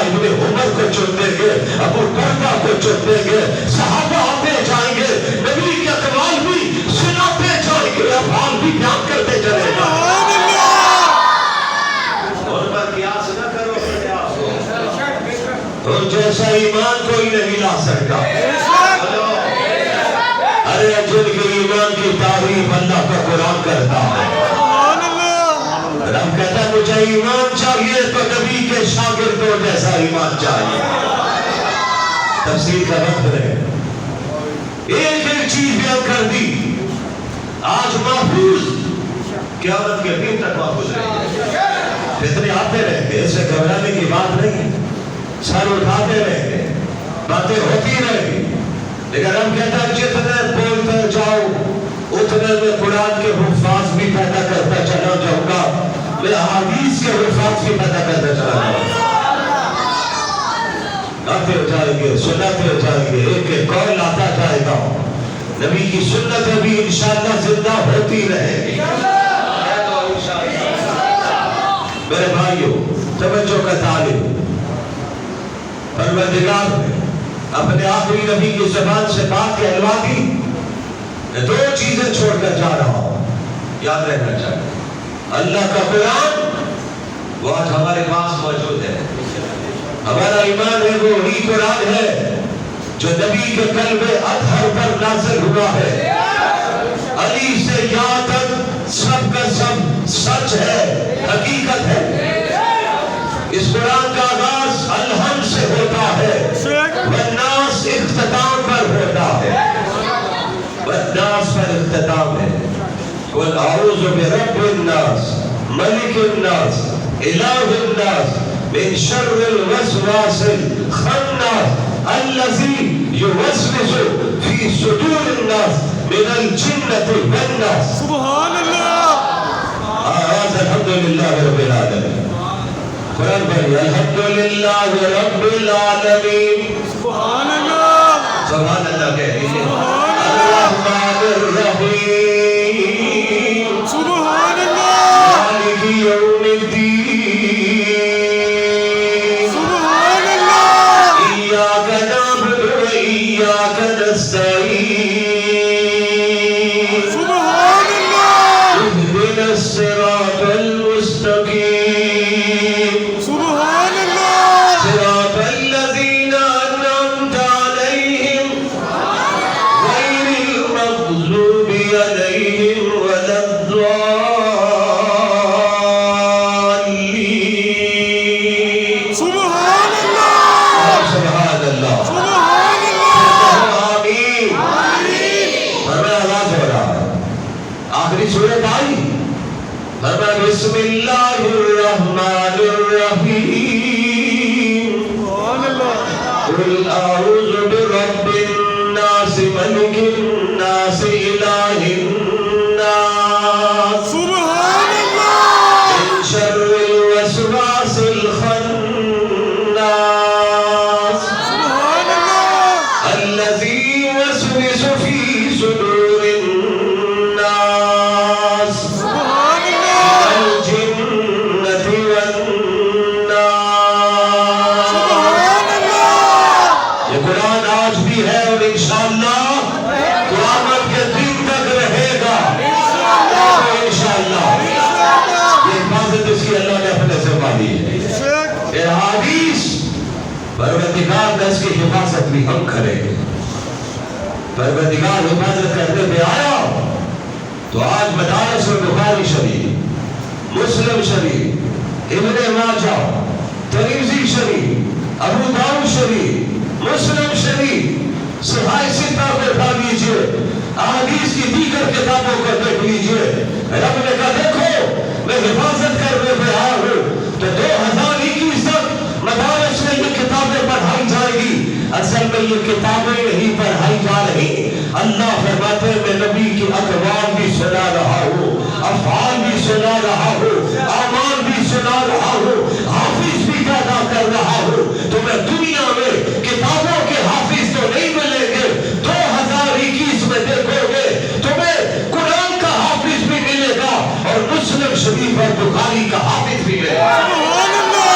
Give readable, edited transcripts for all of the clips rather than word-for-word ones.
ابن عمر کو چن دیں گے, ابو دردہ کو چن دیں گے, صحابہ آتے جائیں گے, نبی کے اقوال بھی سناتے جائیں گے, افعال بھی بیان کرتے چلے گا. اور پر قیاس نہ کرو, اور جیسا ایمان کوئی نہیں لا سکتا. ارے جن کے ایمان کی تعریف اللہ کا قرآن کرتا ہے. رب کہتا ہے مجھے ایمان چاہیے تو نبی کے شاگردوں جیسا ایمان چاہیے. تفسیر کا وقت رہے, ایک ایک چیز بیان کر دی. آج محفوظ قیامت کے دن تک محفوظ رہے. فتنے آتے رہتے, اس سے گھبرانے کی بات نہیں, سر اٹھاتے رہتے, باتیں ہوتی رہتی. لیکن ہم کہتا ہے جتنے بولتے جاؤ اتنے میں قرآن کے حفاظ بھی پیدا کرتا چلا جاؤں گا, میں احادیث کے حفاظ بھی پیدا کرتا چلا جاؤں گا. آتے ہو جائیں گے, سناتے ہو جائیں گے, ایک ایک قول آتا جائے گا. نبی کی سنتیں بھی انشاءاللہ زندہ ہوتی رہے گی. میرے بھائیوں توجہ کا طالب, پروردگار نے اپنے آخری نبی کی زبان سے بات کہلوا دی. میں دو چیزیں چھوڑ کر جا رہا ہوں, یاد رہنا چاہیے. اللہ کا قرآن وہ آج ہمارے پاس موجود ہے. ہمارا ایمان ہے وہ وہی قرآن ہے جو نبی کے قلب اطہر پر نازل ہوا ہے. علی سے یہاں تک سب کا سب سچ ہے, حقیقت ہے. اس قرآن کا آغاز الحمد سے ہوتا ہے, والناس اختتام پر ہوتا ہے. والناس پر اختتام ہے. قل اعوذ برب الناس ملک الناس الہ الناس من شر الوسواس الخناس الذی یوسوس فی صدور الناس من الجنۃ والناس. سبحان اللہ. آغاز الحمدللہ رب العالمین. قرآن پڑھی الحمدللہ رب العالمین. سبحان اللہ. سبحان اللہ کہہ الرحمن الرحیم. سبحان اللہ. مالک یوم الدین. سبحان اللہ. ایاک نعبد و ایاک نستعین. سبحان اللہ. اهدنا الصراط المستقیم. بسم اللہ الرحمن الرحیم. قل اعوذ برب الناس ملک الناس الہ الناس. سبحان اللہ. من شر الوسواس الخناس. سبحان اللہ. الذی یوسوس فی صدور الناس. سبحان اللہ. پروردگار دس کی حفاظت بھی ہم کریں گے. پروردگار حفاظت کرتے ہوئے آیا تو آج مدارس بخاری شریف, مسلم شریف, ابن ماجہ, ترمذی شریف, ابو داؤد شریف, مسلم شریف, صحیح ستہ کو پڑھ لیجیے, احادیث کی دیگر کتابوں کو دیکھ لیجیے. رب نے کہا دیکھو میں حفاظت کرنے پہ آیا ہوں. تو 2021 تک مدارس میں یہ کتابیں پڑھائی جائے گی. اصل میں یہ کتابیں نہیں پڑھائی جا رہی. اللہ فرماتے ہیں میں نبی کی اقوال بھی سنا رہا ہوں, افعال بھی سنا رہا ہوں, اعمال بھی سنا رہا ہوں, حافظ بھی پیدا کر رہا ہوں. تو میں دنیا میں کتابوں کے حافظ تو نہیں ملیں گے, 2021 میں دیکھو گے تمہیں قرآن کا حافظ بھی ملے گا اور مسلم شریف اور بخاری کا حافظ بھی ملے گا. سبحان اللہ.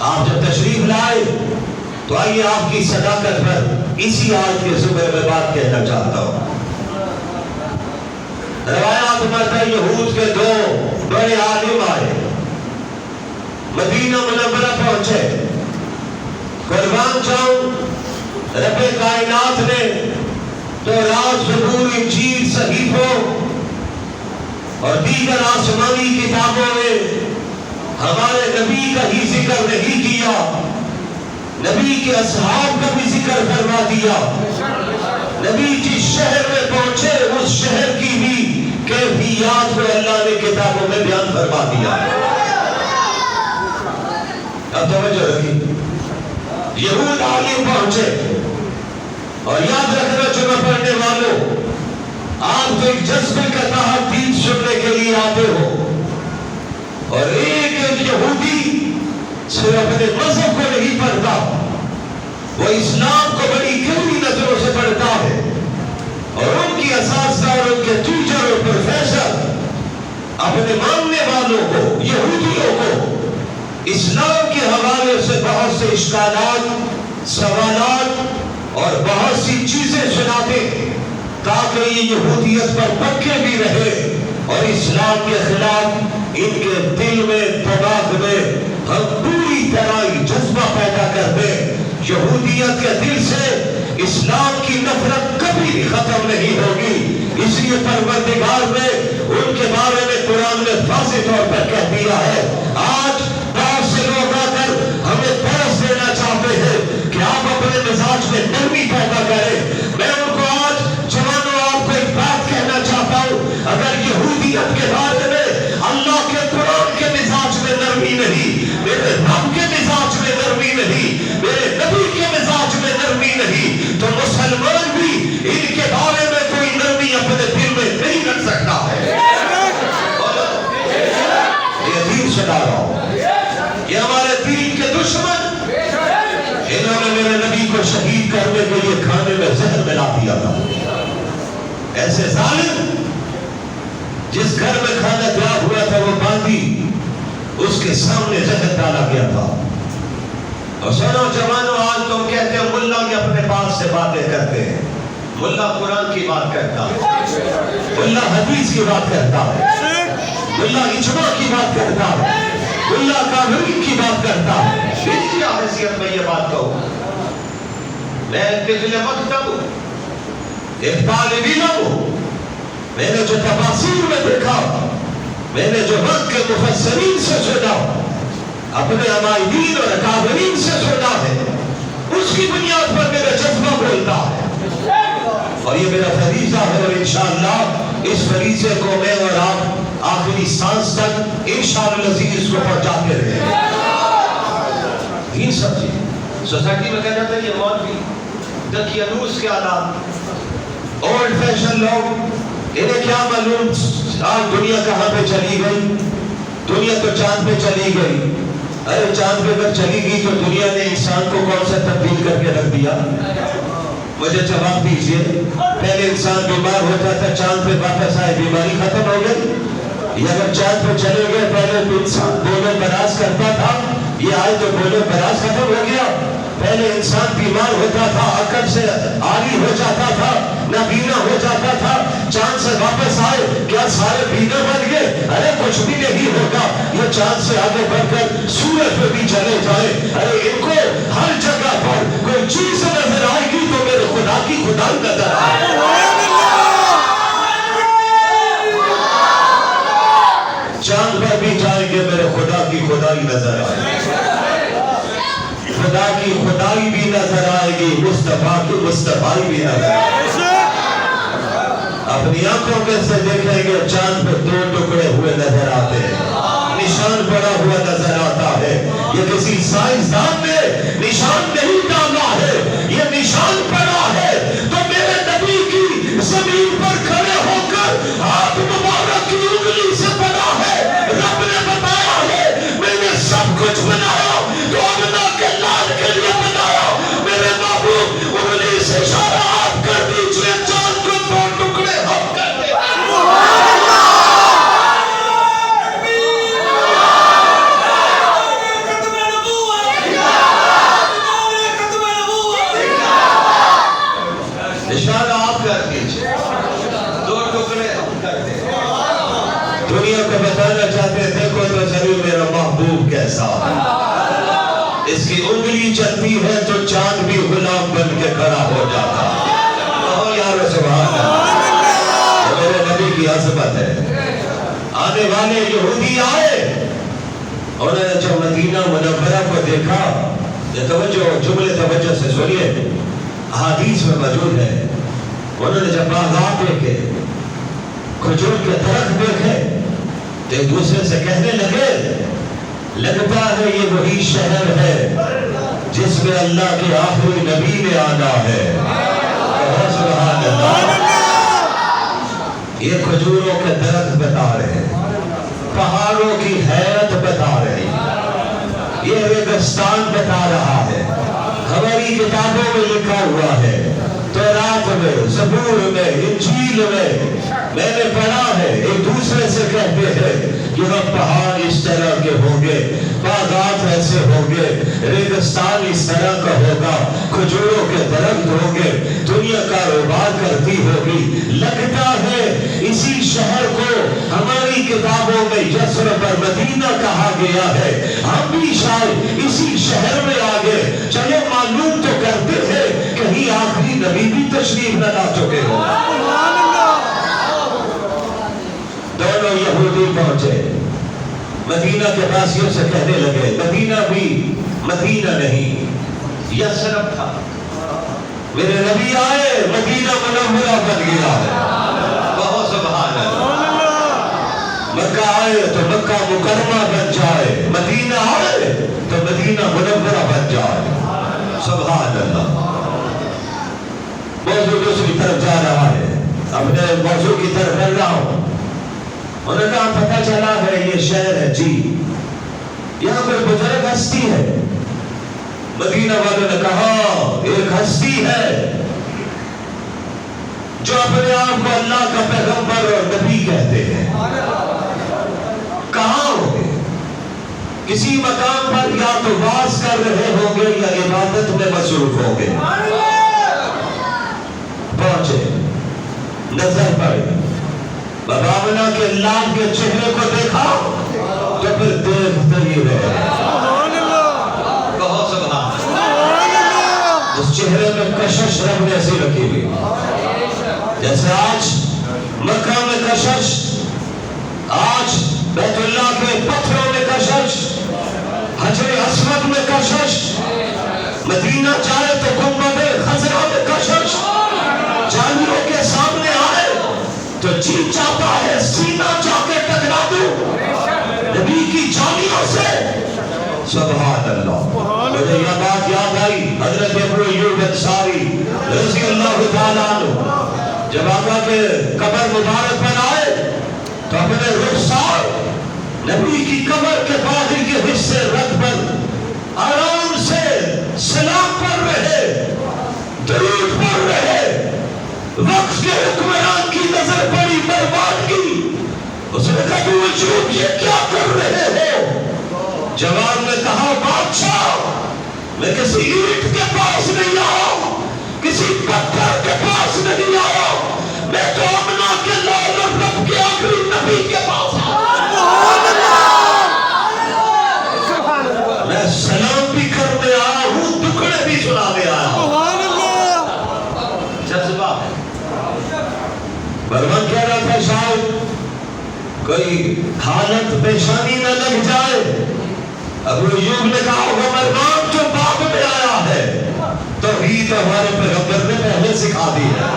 آپ جب تشریف لائے تو آئیے آپ کی صداقت پر اسی آیت کے زمرے میں بات کہنا چاہتا ہوں۔ روایات میں یہود کے دو بڑے عالم آئے، مدینہ منورہ پہنچے۔ قربان جاؤں، رب کائنات نے تورات، زبور، انجیل، صحیفوں اور دیگر آسمانی کتابوں میں ہمارے نبی کا ہی ذکر نہیں کیا، نبی کے اصحاب کا بھی ذکر فرما دیا۔ نبی جس شہر میں پہنچے اس شہر کی بھی کیفیات کو اللہ نے کتابوں میں بیان فرما دیا۔ اب توجہ رکھیں، یہود عالم پہنچے، اور یاد رکھنا جمعہ پڑھنے والوں، آپ تو ایک جذبے کا تحت دین سننے کے لیے آتے ہو، اور ایک یہودی صرف اپنے مذہب کو نہیں پڑھتا، وہ اسلام کو بڑی گہری نظروں سے پڑھتا ہے، اور ان کی اساتذہ اور ان کے ٹیچر اور پروفیسر اپنے ماننے والوں کو، یہودیوں کو اسلام کے حوالے سے بہت سے اشکالات، سوالات اور بہت سی چیزیں سناتے تاکہ یہ یہودیت پر پکے بھی رہے اور اسلام کے خلاف ان کے دل میں، دماغ میں ہم پوری طرح جذبہ پیدا کر دیں۔ یہودیت کے دل سے اسلام کی نفرت کبھی بھی ختم نہیں ہوگی، اس لیے پروردگار نے ان کے بارے میں قرآن میں واضح طور پر کہہ دیا ہے۔ آج بہت سے لوگ آ کر ہمیں درس دینا چاہتے ہیں کہ آپ اپنے مزاج میں نرمی پیدا کریں۔ میں ان کو آج جوانوں آپ کو ایک بات کہنا چاہتا ہوں، اگر یہودیت کے بارے میں اللہ کے قرآن کے مزاج میں نرمی نہیں، میرے رب کے مزاج میں نرمی نہیں، میرے نبی کے مزاج میں نرمی نہیں، تو مسلمان بھی ان کے بارے میں کوئی نرمی اپنے دل میں نہیں رکھ سکتا ہے۔ یہ دین سنا رہا ہوں، یہ ہمارے دین کے دشمن، انہوں نے میرے نبی کو شہید کرنے کے لیے کھانے میں زہر ملا دیا تھا۔ ایسے ظالم، جس گھر میں کھانا تیار ہوا تھا وہ باندھی، اس کے سامنے زہر ڈالا گیا تھا۔ اور سنو جوانوں، آج تم کہتے ہیں ملا یہ اپنے پاس سے باتیں کرتے ہیں، ملا قرآن کی بات کرتا ہے، ملا حدیث کی بات کرتا ہے، ملا اجماع کی بات کرتا ہے، ملا قانون کی بات کرتا ہے۔ کیا حیثیت میں یہ بات کہوں؟ میں پچھلے مکتب ہوں، ایک طالب علم ہوں، میں نے جو تفاسیر میں دیکھا، میں نے جو وقت کے مفسرین سے سنا، اپنے عمائدین اور اکابرین سے سنا ہے، اس کی بنیاد پر میرا جذبہ بولتا ہے، اور یہ میرا فریضہ ہے، اور انشاءاللہ اس فریضے کو میں اور آپ آخری سانس تک انشاءاللہ عزیز کو پہنچاتے رہے۔ دین سمجھے، سوسائٹی میں کہا جاتا ہے یہ مولوی دقیانوس کے آلات، اولڈ فیشن لوگ، انہیں کیا معلوم آج دنیا کہاں پہ چلی گئی؟ دنیا تو چاند پہ چلی گئی۔ ارے چاند پہ اگر چلی گئی تو دنیا نے انسان کو کون سا تبدیل کر کے رکھ دیا؟ مجھے جواب دیجئے، پہلے انسان بیمار ہوتا تھا، چاند پہ واپس آئے، بیماری ختم ہو گئی؟ یا اگر چاند پہ چلے گئے، پہلے تو انسان بولو براز کرتا تھا، یہ آئے تو بولو براز ختم ہو گیا؟ پہلے انسان بیمار ہوتا تھا، عقل سے عاری ہو جاتا تھا، نابینا ہو جاتا تھا، چاند سے واپس آئے، کیا سارے بینا بن گئے؟ ارے کچھ بھی نہیں ہوگا، یہ چاند سے آگے بڑھ کر سورج پہ بھی چلے جائیں، ارے ان کو ہر جگہ پر کوئی چیز نظر آئے گی تو میرے خدا کی خدائی نظر آئے گی۔ چاند پر بھی جائیں گے، میرے خدا کی خدائی نظر آئے گی، خدا کی خدائی بھی نظر آئے گی، مصطفیٰ کی مصطفائی بھی نظر آئے گی۔ اپنی آنکھوں میں سے دیکھیں گے، چاند پہ دو ٹکڑے ہوئے نظر آتے ہیں، نشان پڑا ہوا نظر آتا ہے۔ یہ کسی سائنسدان نے نشان نہیں ڈالا ہے، یہ نشان پڑا ہے تو میرے نبی کی زمین پر کھڑے ہو کر ہاتھ مبارک کی انگلی سے پڑا ہے، رب نے بتایا ہے میں نے سب کچھ بنایا تو ابنا کے لال کے لیے بنایا، میرے محبوب انگلی سے اشارہ آپ کر دیجئے، چاند کو دو ٹکڑے ہم کر دیں۔ جیسا ہے. اس کی انگلی چلتی ہے تو چاند بھی غلام بن کے کھڑا ہو جاتا ہے. کہو یار سبحان اللہ. یہ میرے نبی کی عظمت ہے. آنے والے یہودی آئے, انہوں نے جب مدینہ منورہ کو دیکھا, یہ جملے توجہ سے سنیے, حدیث میں موجود ہے. انہوں نے جب باغات دیکھے, کھجور کے درخت دیکھے, تو ایک دوسرے سے کہنے لگے, لگتا ہے یہ وہی شہر ہے جس میں اللہ کے آخری نبی نے آنا ہے. سبحان اللہ. یہ کھجوروں کے درخت بتا رہے ہیں, پہاڑوں کی حیرت بتا رہے ہیں, یہ ریگستان بتا رہا ہے. ہماری کتابوں میں لکھا ہوا ہے, تورات میں, زبور میں, انجیل میں نے پڑھا ہے. ایک دوسرے سے کہتے ہیں یہاں پہاڑ اس طرح کے ہوں گے, باغات ایسے ہوں گے, ریگستان اس طرح کا ہوگا, کھجوروں کے درخت ہوں گے, دنیا کاروبار کرتی ہوگی. لگتا ہے اسی شہر کو ہماری کتابوں میں یثرب اور مدینہ کہا گیا ہے, ہم بھی شاید اسی شہر میں آگے. چلو معلوم تو کرتے ہیں کہیں آخری نبی بھی تشریف نہ لا چکے ہو. دونوں یہودی پہنچے, مدینہ کے باسیوں سے کہنے لگے, مدینہ بھی مدینہ نہیں یثرب تھا, میرے نبی آئے مدینہ منورہ بن گیا ہے. بہت سبحان اللہ. مکہ آئے تو مکہ مکرمہ بن جائے, مدینہ آئے تو مدینہ منورہ بن جائے. سبحان اللہ. موضوع دوسری طرف جا رہا ہے, اپنے موضوع کی طرف بڑھ رہا ہوں. انہوں نے کہا پتہ چلا ہے یہ شہر ہے جی, یہاں پر بزرگ ہستی ہے. مدینہ والوں نے کہا ایک ہستی ہے جو اپنے آپ کو اللہ کا پیغمبر اور نبی کہتے ہیں. کہاں ہوں گے؟ کسی مقام پر یا تو واز کر رہے ہوں گے یا عبادت میں مصروف ہوں گے. پہنچے, نظر پڑی, بابامنا کے اللہ کے چہرے کو دیکھا تو پھر دیکھتے ہی رہے. کہو سبحان اللہ. اس چہرے میں کشش رب نے ایسی رکھی ہوئی, جیسے آج مکہ میں کشش, آج بیت اللہ کے پتھروں میں کشش, حجر اسود میں کشش, مدینہ جائے تو گنبد خضرا میں کشش, جانیوں کے سامنے آئے تو جی چاہتا ہے سینہ جا کے ٹکرا دوں نبی کی جانیوں سے. سبحان اللہ. مجھے یہ بات یاد آئی, حضرت ابو ایوب انصاری رضی اللہ تعالیٰ عنہ جب آقا کے قبر مبارک پر آئے تو اپنے رخسار نبی کی قبر کے باہر کے حصے رکھ پر آرام سے سلام پڑھ رہے, درود پڑھ رہے. وقت کے حکمران کی نظر پڑی برباد کی, اس نے کہا تو وجود یہ کیا کر رہے ہو؟ جوان نے کہا بادشاہ میں کسی اینٹ کے پاس نہیں آیا, کسی پتھر کے پاس نہیں آیا, میں تو امنا کے لال اور رب کے آخری نبی کے پاس آیا. میں سلام بھی کرنے آیا ہوں, ٹکڑے بھی سنانے آیا ہوں. جذبہ برمن کہہ رہا تھا شاید کوئی حالت پیشانی نہ لگ جائے. ابو ایوب نے کہا وہ مرمان جو باپ میں آیا ہے توحید ہمارے پیغمبر نے پہلے سکھا دی ہے.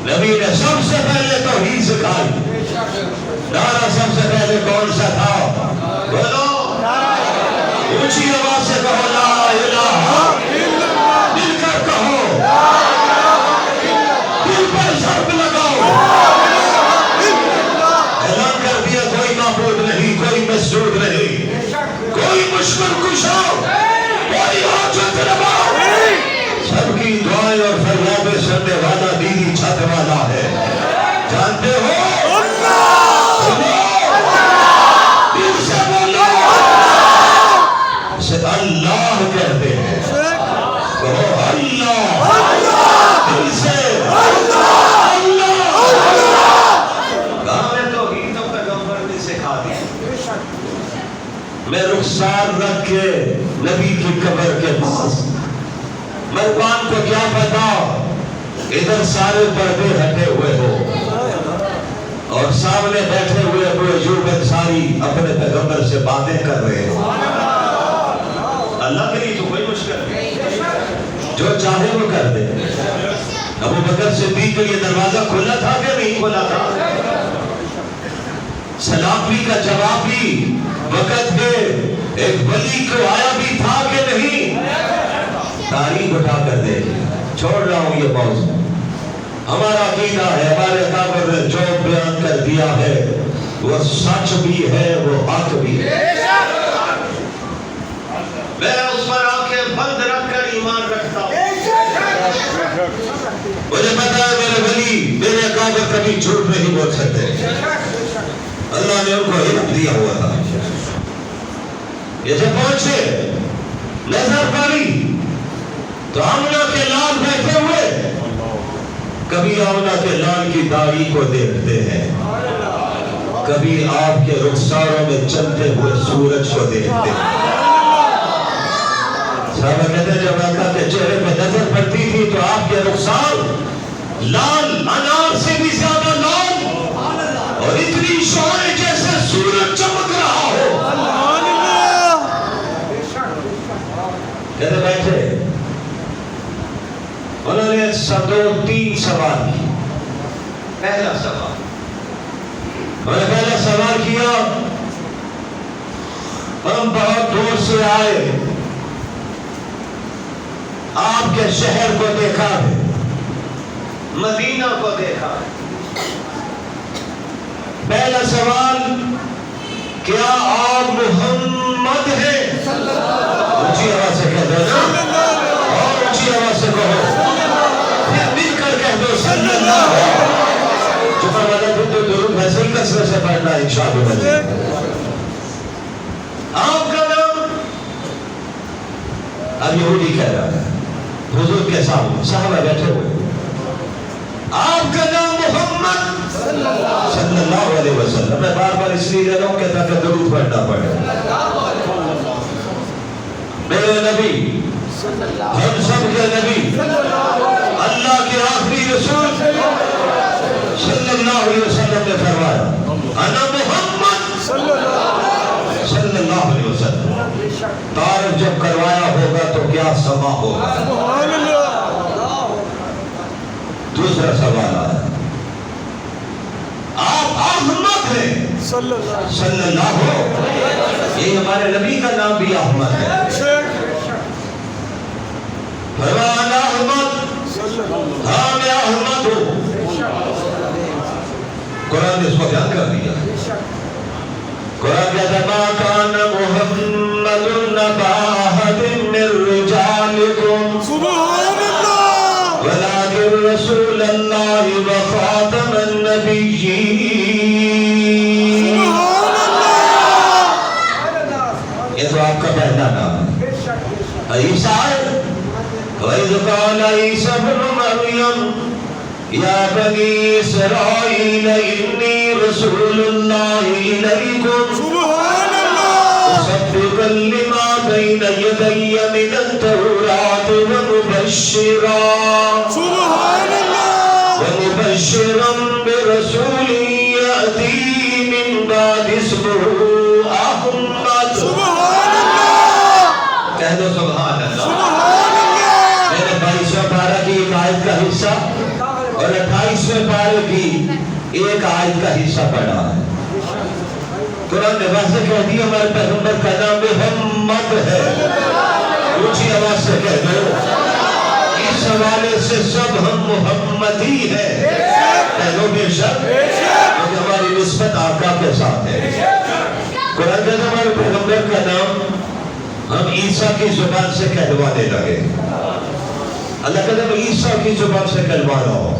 نبی نے سب سے پہلے توحید سکھائی. نعرہ سب سے پہلے کون سا تھا؟ بولو اونچی آواز سے کہو لا الہ, مل کر کہو, دل پر ضرب لگاؤ. اعلان کر دیا کوئی معبود نہیں, کوئی مسجود نہیں, کوئی مشکل کشا, کوئی حاجت روا, سب کی دعائیں اور فریادیں سننے والا دیدی چھت والا ہے. جانتے ہو دل سے بولو, اسے اللہ کہتے ہیں. کہو اللہ, دل سے اللہ. کہاں میں توحید و پیغمبر نے سکھا دی. بازار رکھ کے نبی کی قبر کے پاس، مردمان کو کیا پتا ادھر سارے پردے ہٹے ہوئے ہو اور سامنے بیٹھے ہوئے ابو ایوب انصاری اپنے پیغمبر سے باتیں کر رہے ہیں۔ اللہ کے لیے تو کوئی مشکل نہیں، جو چاہے وہ کر دے۔ ابو بکر صدیق کے لیے دروازہ کھلا تھا کہ نہیں کھلا تھا؟ سلام بھی کا جواب بھی وقت پہ ایک ولی کو آیا بھی تھا کہ نہیں؟ تاریخ اٹھا کر دے، چھوڑ رہا ہوں یہ موضوع۔ ہمارا عقیدہ ہے، ہمارے اکابر نے جو بیان کر دیا ہے وہ سچ بھی ہے، وہ حق بھی ہے۔ میں اس پر آنکھیں بند رکھ کر ایمان رکھتا ہوں۔ مجھے پتا ہے میرے ولی، میرے اکابر کبھی جھوٹ نہیں بول سکتے۔ اللہ نے ان کو علم دیا ہوا تھا۔ یہ جب پہنچے نظر پڑی تو آمنہ کے لال بیٹھے ہوئے، کبھی آمنہ کے لال کی داڑھی کو دیکھتے ہیں، کبھی آپ کے رخساروں میں چلتے ہوئے سورج کو دیکھتے ہیں۔ صحابہ کہتے ہیں جب آقا کے چہرے پہ نظر پڑتی تھی تو آپ کے رخسار لال، انار سے بھی زیادہ لال، اور اتنی شعاعیں جیسے سورج چمک رہا ہو۔ کہتے بیٹھے، انہوں نے تین سوال کی۔ پہلا سوال، انہوں نے پہلا سوال کیا، ہم بہت دور سے آئے، آپ کے شہر کو دیکھا ہے، مدینہ کو دیکھا ہے۔ پہلا سوال، کیا آپ محمد ہیں؟ اونچی آواز سے کہہ دو نا، اور اونچی آواز سے کہو، پھر مل کر کہہ دو صلی اللہ علیہ وسلم۔ چکا والا دن تو درود ویسے ہی کثرت سے پڑھنا انشاءاللہ۔ آپ کا نام، اب یہودی کہہ رہا ہے حضور کے سامنے، صحابہ بیٹھے ہوئے، آپ کا نام محمد صلی اللہ علیہ وسلم۔ میں بار بار اس لیے رہا ہوں کہ تاکہ درود پڑھنا پڑے۔ میرے نبی، ہم سب کے نبی، اللہ کے آخری رسول صلی اللہ علیہ وسلم نے فرمایا، انا محمد صلی اللہ علیہ وسلم۔ تعارف جب کروایا ہوگا تو کیا سما ہوگا؟ دوسرا سوال آیا، آپ احمد ہیں صلی اللہ علیہ وسلم، یہ ہمارے نبی کا نام بھی احمد ہے۔ فرمایا احمد، ہاں میں احمد ہوں۔ قرآن نے اس کو بیان کر دیا۔ قرآن کہتا ہے ما کان محمد نبا احد من رجالکم ولكن رسول اللہ وخاتم النبیین۔ یہ تو آپ کا پہلا نام ہے عیسیٰ۔ وَإِذْ قَالَ عِيسَى ابْنُ مَرْيَمَ يَا بَنِي إِسْرَائِيلَ إِنِّي رَسُولُ اللَّهِ إِلَيْكُمْ مُصَدِّقًا لِمَا بَيْنَ يَدَيَّ مِنَ التَّوْرَاةِ وَمُبَشِّرًا بِرَسُولٍ يَأْتِي مِن بَعْدِي اسْمُهُ أَحْمَدُ۔ کہہ دو سبحان اللہ۔ میں نے 22ویں پارہ کی ایک آیت کا حصہ اور 28ویں پارے کی ایک آیت کا حصہ پڑھا ہے۔ قرآن نے واضح کہہ دیا ہمارے پیغمبر کا نام محمد ہے۔ اونچی آواز سے کہہ دو، اس حوالے سے سب ہم محمدی ہیں۔ کہہ دو بے شک، کیونکہ ہماری نسبت آقا کے ساتھ ہے۔ قرآن کہتا ہے ہمارے پیغمبر کا نام ہم عیسیٰ کی زبان سے کہلوانے لگے۔ اللہ کہتا ہے میں عیسیٰ کی زبان سے کہلوا رہا ہوں،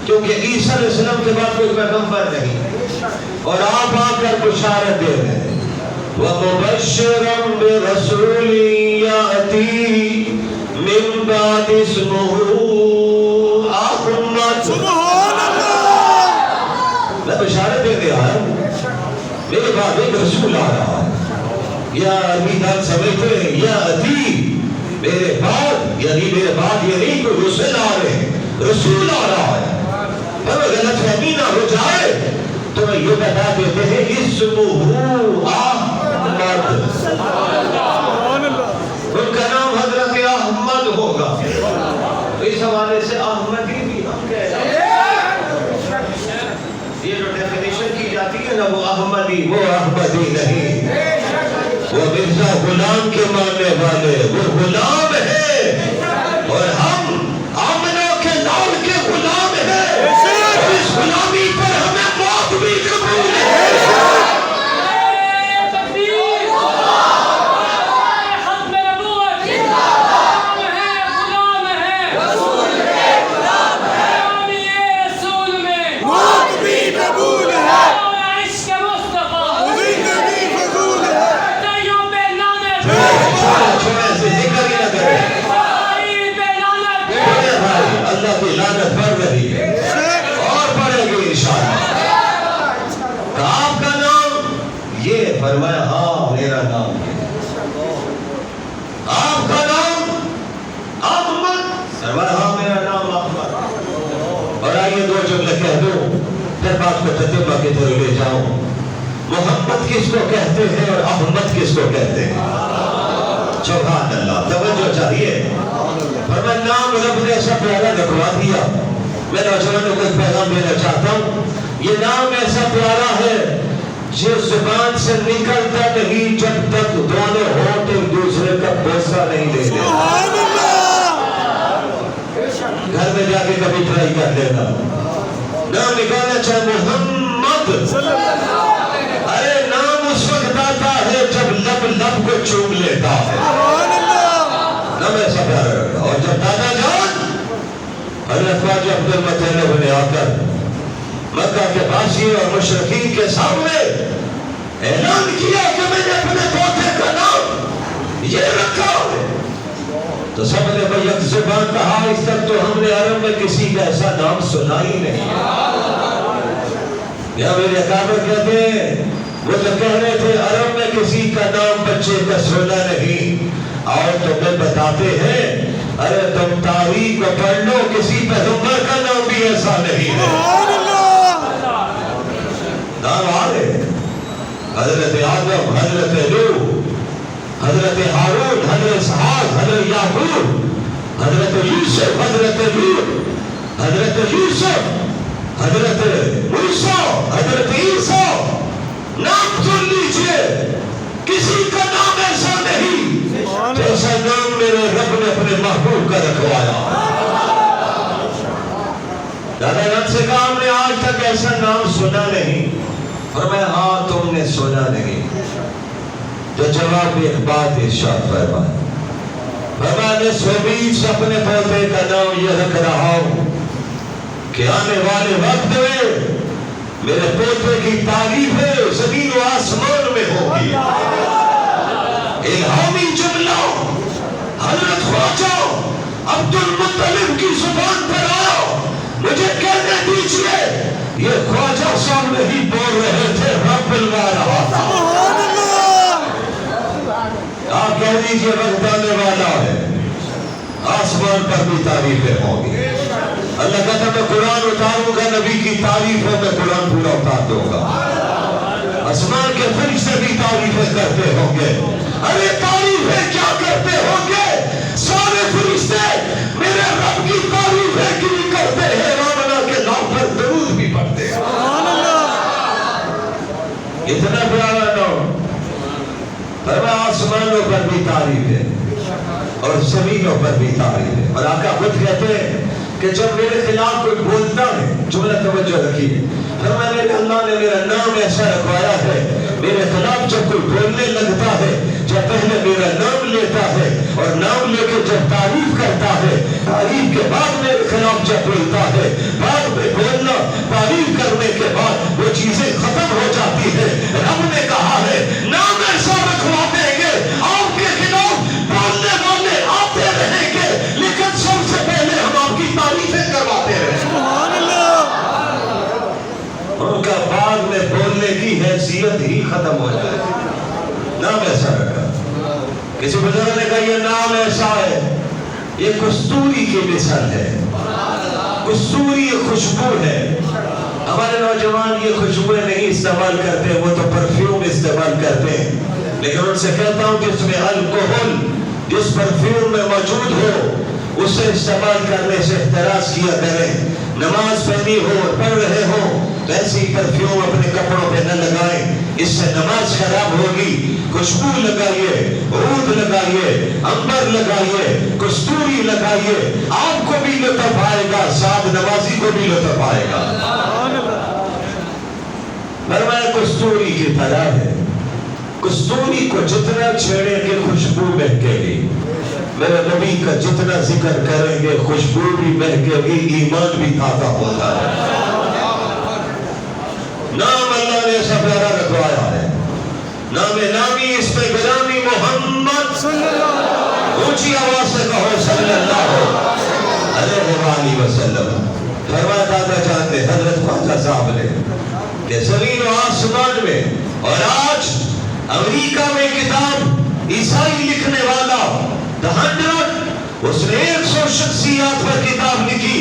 کیونکہ عیسیٰ علیہ السلام کے بعد کوئی پیغمبر نہیں، اور آپ آ کر بشارت دے رہے ہیں وَمُبَشِّرًا بِرَسُولٍ يَأْتِي مِن بَعْدِ اسْمُهُ أَحْمَدُ۔ میں بشارت دے رہا ہوں میرے بعد ایک رسول آ رہا ہے، یا عربی دان سمجھتے ہیں یا عتی میرے بعد، یعنی میرے بعد یہ نہیں کوئی رسول آ رہے، رسول آ رہا ہے۔ پر غلط فہمی نہ ہو جائے تو میں یہ بتا دیتے ہیں اسمہ احمد، ان کا نام حضرت احمد ہوگا۔ تو اس حوالے سے احمدی بھی ہم کہہ رہے ہیں، یہ جو ڈیفینیشن کی جاتی ہے نا وہ احمدی، وہ احمدی نہیں، وہ مرزا غلام کے ماننے والے، وہ غلام ہے اور ہم آمنہ کے لال کے غلام ہیں، اور اس غلامی پر ہمیں موت بھی قبول ہے۔ اللہ کی لعنت بڑھ رہی ہے اور بڑھے گی انشاءاللہ۔ تو آپ کا نام یہ فرمایا ہاں میرا نام ہے، آپ کا نام احمد، فرمایا ہاں میرا نام احمد۔ اور آئیے دو جملے کہہ دوں پھر بات کو تتمہ کی طرف لے جاؤں۔ محمد کس کو کہتے ہیں اور احمد کس کو کہتے ہیں؟ سبحان اللہ، توجہ چاہیے۔ فرمایا نام رب نے ایسا پیارا رکھوا دیا، میں نوجوانوں کو ایک پیغام دینا چاہتا ہوں، یہ نام ایسا پیارا ہے جس زبان سے نکلتا نہیں جب تک دونوں ہونٹ ایک دوسرے کا بوسہ نہیں لے لے۔ گھر میں جا کے کبھی ٹرائی کر لینا، نام نکالنا چاہے محمد، ارے نام اس وقت آتا ہے جب لب کو چوم لیتا ہے، نام ایسا پیارا رکھا۔ اور جب دادا جان حضرت خواجہ عبد المطلب نے آ کر مکہ کے باسی اور مشرکین کے سامنے اعلان کیا کہ میں نے اپنے پوتے کا نام یہ رکھا ہے، تو سب نے بھائی یک زبان کہا اس تک تو ہم نے عرب میں کسی کا ایسا نام سنا ہی نہیں ہے۔ یا میرے اکابر کہتے ہیں وہ تو کہہ رہے تھے عرب میں کسی کا نام بچے کا سنا نہیں، اور تمہیں بتاتے ہیں ارے تم تاریخ کو پڑھ لو کسی پیغمبر کا نام بھی ایسا نہیں ہے۔ نام آرے حضرت آدم، حضرت نوح، حضرت ہارون، حضرت اسحاق، حضرت یعقوب، حضرت یوسف، حضرت لوط، حضرت یوسف، حضرت موسیٰ، حضرت عیسیٰ، نام سن لیجئے، کسی کا نام ایسا نہیں جیسا نام میرے رب نے اپنے محبوب کا رکھوایا۔ دادا جان سے کہا ہم نے آج تک ایسا نام سنا نہیں، فرمایا ہاں تم نے سنا نہیں، تو جواب ایک بات ارشاد فرمایا، فرمایا میں سوبیج اپنے پوتے کا نام یہ رکھ رہا ہوں کہ آنے والے وقت میں میرے پوتے کی تعریفیں زمین و آسمان میں ہوگی۔ الہامی جملہ حضرت خواجہ عبد المطلب کی زبان پر آیا، مجھے کہنے دیجئے یہ خواجہ صاحب نہیں بول رہے تھے، رب بلوا رہا تھا۔ آپ کہہ دیجئے وقت آنے والا ہے آسمان پر بھی تعریفیں ہوں گی۔ اللہ کہتا میں قرآن اتاروں گا، نبی کی تعریفوں میں قرآن پورا اتار دوں گا، آسمان کے فرشتے بھی تعریفیں کرتے ہوں گے۔ ارے تعریفیں کیا کرتے ہوں گے، سارے فرشتے میرے رب کی تعریفیں کیوں کرتے ہیں، آمنہ کے نام پر درود بھی پڑھتے ہیں۔ اتنا پیارا نام، فرمایا آسمانوں پر بھی تعریف ہے اور زمینوں پر بھی تعریف ہے۔ اور آقا خود کہتے ہیں کہ جب میرے خلاف کوئی بولتا ہے، جملہ توجہ رکھیے، فرمایا میرے اللہ نے میرا نام ایسا رکھوایا ہے، میرے خلاف جب کوئی بولنے لگتا ہے جب پہلے میرا نام لیتا ہے اور نام لے کے جب تعریف کرتا ہے، تعریف کے بعد میرے خلاف جب بولتا ہے، بعد میں بولنا تعریف کرنے کے بعد وہ چیزیں ختم ہو جاتی ہے۔ رب نے کہا ہے نام ایسا رکھوا دیں گے آپ کے خلاف بولنے والے آتے رہیں گے، لیکن سب سے پہلے ہم آپ کی تعریفیں کرواتے رہیں گے۔ ان کا بعد میں بولنے کی حیثیت ہی ختم ہو جائے، نام ایسا رکھا۔ کسی بزرگ نے کہا یہ نام ایسا ہے، یہ کستوری کی مثال ہے، کستوری یہ خوشبو ہے۔ ہمارے نوجوان یہ خوشبوئیں نہیں استعمال کرتے، وہ تو پرفیوم استعمال کرتے ہیں، لیکن ان سے کہتا ہوں جس میں الکوہل جس پرفیوم میں موجود ہو اسے استعمال کرنے سے احتراز کیا کریں۔ نماز پڑھنی ہو اور پڑھ رہے ہو تو ایسی پرفیوم اپنے کپڑوں پہ نہ لگائیں، اس سے نماز خراب ہوگی۔ خوشبو لگائیے، عود لگائیے، عنبر لگائیے، کستوری لگائیے، آپ کو بھی لطف آئے گا، ساتھ نمازی کو بھی لطف آئے گا۔ فرمایا کستوری کی طرح ہے، کستوری کو جتنا چھیڑیں گے خوشبو مہکے گی، میرے نبی کا جتنا ذکر کریں گے خوشبو بھی مہکے گی، ایمان بھی تازہ ہوتا ہے۔ نام اللہ نے ایسا پیارا رکھوایا ہے، نام نامی اس پہ گرامی محمد، اونچی آواز سے کہو صلی اللہ علیہ وسلم۔ فرمایا دادا جان نے حضرت خواجہ صاحب نے کہ زمین و آسمان میں اور آج امریکہ میں کتاب عیسائی لکھنے والا The 100 اس نے 100 شخصیات پر کتاب لکھی،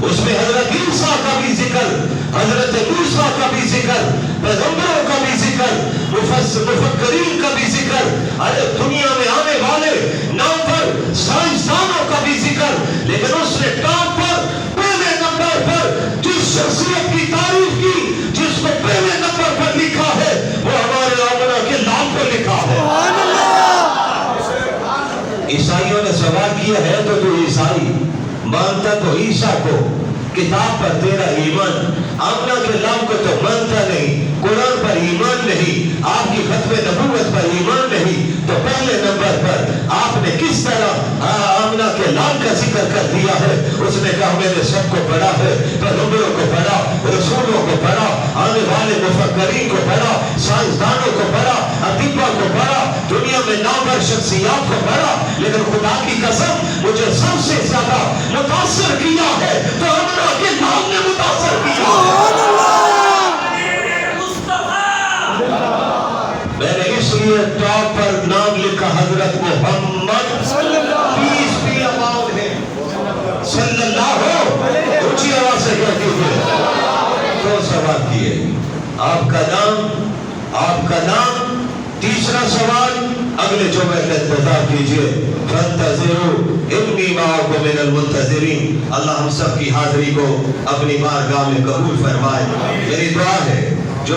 اس میں حضرت عیسیٰ کا بھی ذکر، حضرت موسیٰ کا بھی ذکر، پیغمبروں کا بھی ذکر، مفکرین کا بھی ذکر، دنیا میں آنے والے نام پر سائنسدانوں کا بھی ذکر، لیکن اس نے ٹاپ پر پہلے نمبر پر جس شخصیت کی تعریف کی، جس کو پہلے نمبر پر لکھا ہے، وہ ہمارے آمنہ کے نام پر لکھا ہے۔ عیسائیوں نے سوال کیا ہے تو عیسائی مانتا تو عیسیٰ کو، کتاب پر تیرا ایمان، آمنہ کے نام کو تو مانتا نہیں، قرآن پر ایمان نہیں، آپ کی ختم نبوت پر ایمان نہیں، تو پہلے نمبر پر آپ نے کس طرح آمنہ کے نام کا ذکر کر دیا ہے؟ اس نے کہا میں نے سب کو پڑھا ہے، پیغمبروں کو پڑھا، رسولوں کو پڑھا، آنے والے مفکرین کو پڑھا، سائنسدانوں کو پڑھا، اطباء کو پڑھا، دنیا میں نامور شخصیات کو پڑھا، لیکن خدا کی قسم مجھے سب سے زیادہ متاثر کیا ہے تو آمنہ کے نام نے متاثر کیا ہے۔ میں نے اس لیے ٹاپ پر نام لکھا حضرت محمد، پیس بھی اپاؤں ہے صلی اللہ ہو، اونچی آواز سے کہتی ہے۔ تو سوال کیے آپ کا نام، تیسرا سوال اگلے جمعے کا انتظار کیجئے، فانتظروا انی معکم من المنتظرین۔ اللہ ہم سب کی حاضری کو اپنی بارگاہ میں قبول فرمائے۔ میری دعا ہے